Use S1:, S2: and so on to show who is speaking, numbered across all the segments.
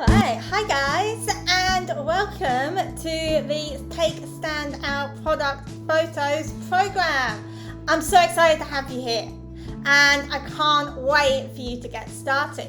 S1: Alright, hi guys, and welcome to the Take Stand Out Product Photos program. I'm so excited to have you here, and I can't wait for you to get started.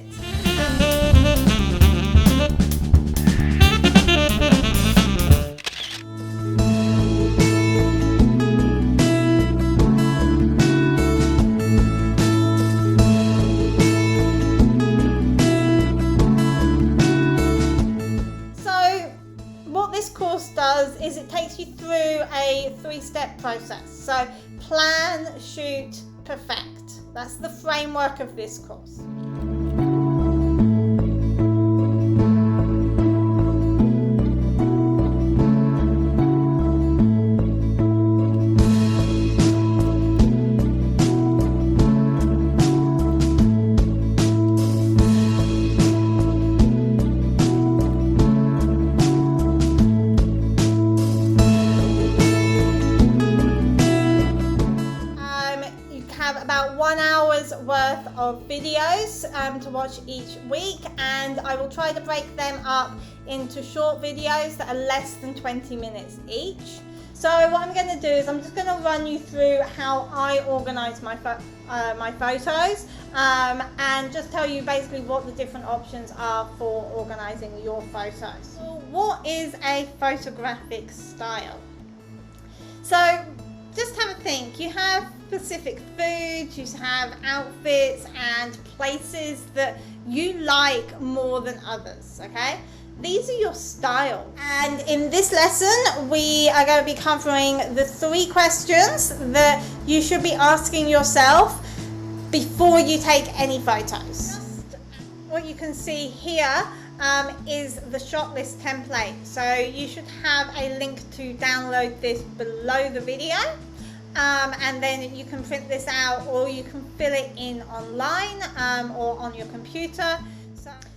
S1: This course does is it takes you through a 3-step process. So plan, shoot, perfect. That's the framework of this course. About 1 hour's worth of videos to watch each week, and I will try to break them up into short videos that are less than 20 minutes each. So what I'm going to do is I'm just going to run you through how I organize my photos and just tell you basically what the different options are for organizing your photos. So what is a photographic style? So just have a think. You have specific foods, you have outfits and places that you like more than others, okay? These are your styles. And in this lesson, we are going to be covering the 3 questions that you should be asking yourself before you take any photos. What you can see here is the shot list template. So you should have a link to download this below the video. And then you can print this out, or you can fill it in online or on your computer.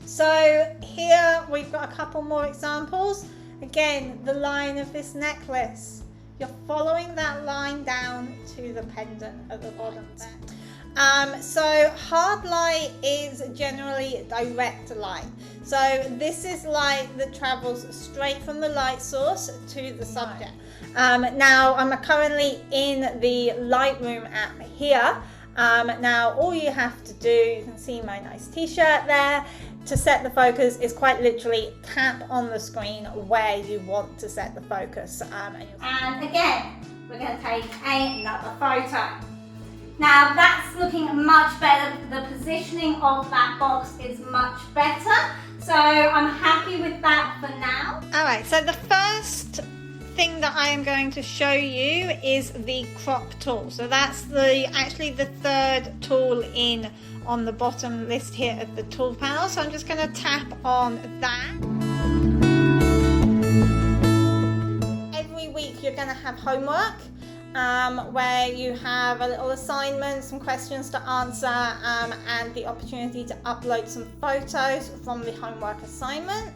S1: So here we've got a couple more examples. Again, the line of this necklace. You're following that line down to the pendant at the bottom there. So hard light is generally direct light. So this is light that travels straight from the light source to the subject. Now I'm currently in the Lightroom app here. Now all you have to do, you can see my nice t-shirt there, to set the focus is quite literally tap on the screen where you want to set the focus. And again, we're going to take another photo. Now that's looking much better. The positioning of that box is much better. So I'm happy with that for now. All right, so the first thing that I am going to show you is the crop tool. So that's actually the 3rd tool in on the bottom list here of the tool panel. So I'm just going to tap on that. Every week you're going to have homework where you have a little assignment, some questions to answer, and the opportunity to upload some photos from the homework assignment.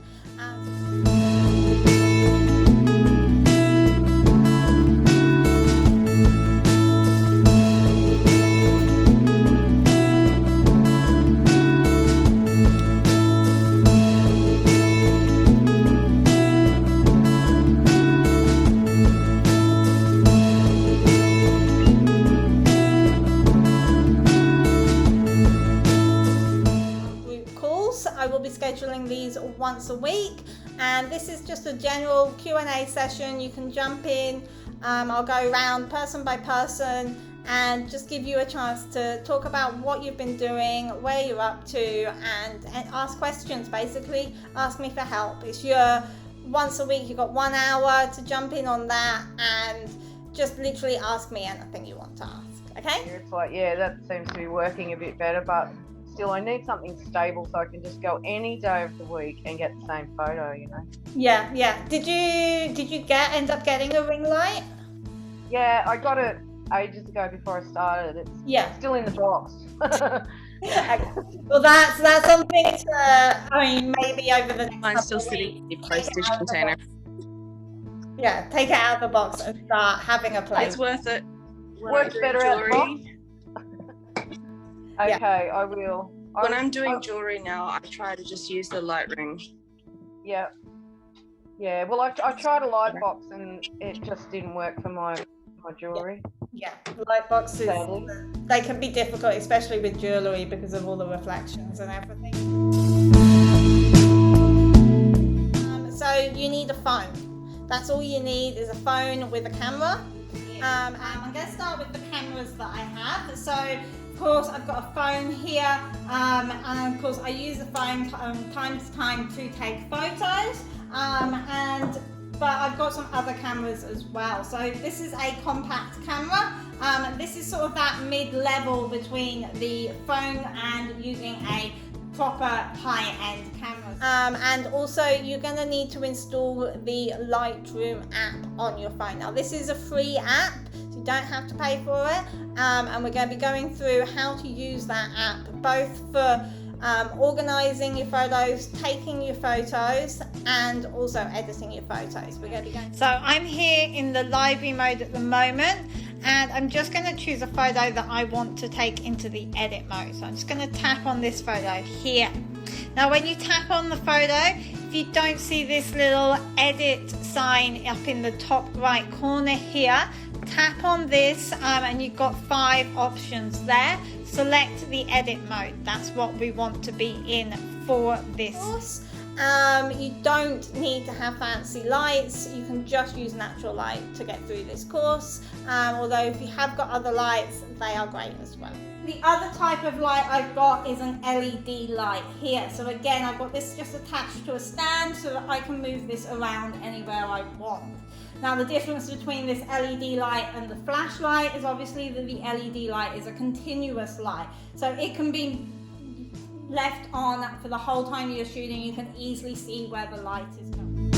S1: I will be scheduling these once a week, and this is just a general Q&A session. You can jump in. I'll go around person by person and just give you a chance to talk about what you've been doing, where you're up to, and ask questions. Basically, ask me for help. It's your once a week. You've got 1 hour to jump in on that, and just literally ask me anything you want to ask. Okay?
S2: It's like, yeah, that seems to be working a bit better, but still I need something stable so I can just go any day of the week and get the same photo, you know.
S1: Yeah. Did you end up getting a ring light?
S2: Yeah, I got it ages ago before I started. It's still in the box.
S1: Well, that's something to, maybe over the next
S3: Mine's still sitting in the postage container.
S1: Yeah, take it out of the box and start having a play.
S3: It's worth it.
S2: Works better out the box. Okay, I will.
S3: When I'm doing jewelry now, I try to just use the light ring
S2: Yeah. Yeah. Well, I tried a light box and it just didn't work for my jewellery.
S1: Yeah, light boxes,
S2: Sadly.
S1: they can be difficult, especially with jewellery because of all the reflections and everything. So you need a phone. That's all you need is a phone with a camera. I'm going to start with the cameras that I have. So, of course, I've got a phone here, and of course, I use the phone time to time to take photos. But I've got some other cameras as well. So this is a compact camera. This is sort of that mid-level between the phone and using a proper high-end camera. And also you're going to need to install the Lightroom app on your phone. Now this is a free app, so you don't have to pay for it. And we're going to be going through how to use that app, both for organizing your photos, taking your photos, and also editing your photos. We're going to be going. So I'm here in the library mode at the moment, and I'm just going to choose a photo that I want to take into the edit mode. So I'm just going to tap on this photo here. Now when you tap on the photo, if you don't see this little edit sign up in the top right corner here, tap on this and you've got 5 options there. Select the edit mode. That's what we want to be in for this course. You don't need to have fancy lights. You can just use natural light to get through this course. Although if you have got other lights, they are great as well. The other type of light I've got is an LED light here. So again, I've got this just attached to a stand so that I can move this around anywhere I want. Now the difference between this LED light and the flashlight is obviously that the LED light is a continuous light. So it can be left on for the whole time you're shooting. You can easily see where the light is going.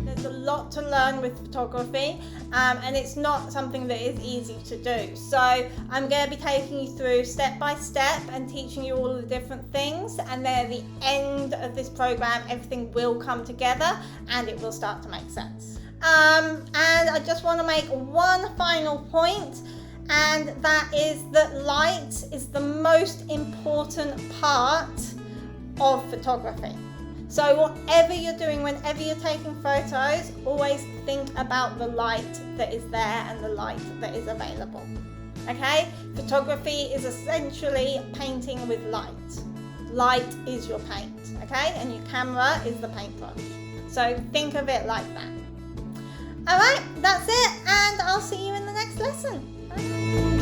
S1: There's a lot to learn with photography, and it's not something that is easy to do. So I'm going to be taking you through step by step and teaching you all of the different things, and then at the end of this program everything will come together and it will start to make sense. And I just want to make one final point, and that is that light is the most important part of photography. So whatever you're doing, whenever you're taking photos, always think about the light that is there and the light that is available. Okay? Photography is essentially painting with light. Light is your paint, okay? And your camera is the paintbrush. So think of it like that. Alright, that's it, and I'll see you in the next lesson. Bye.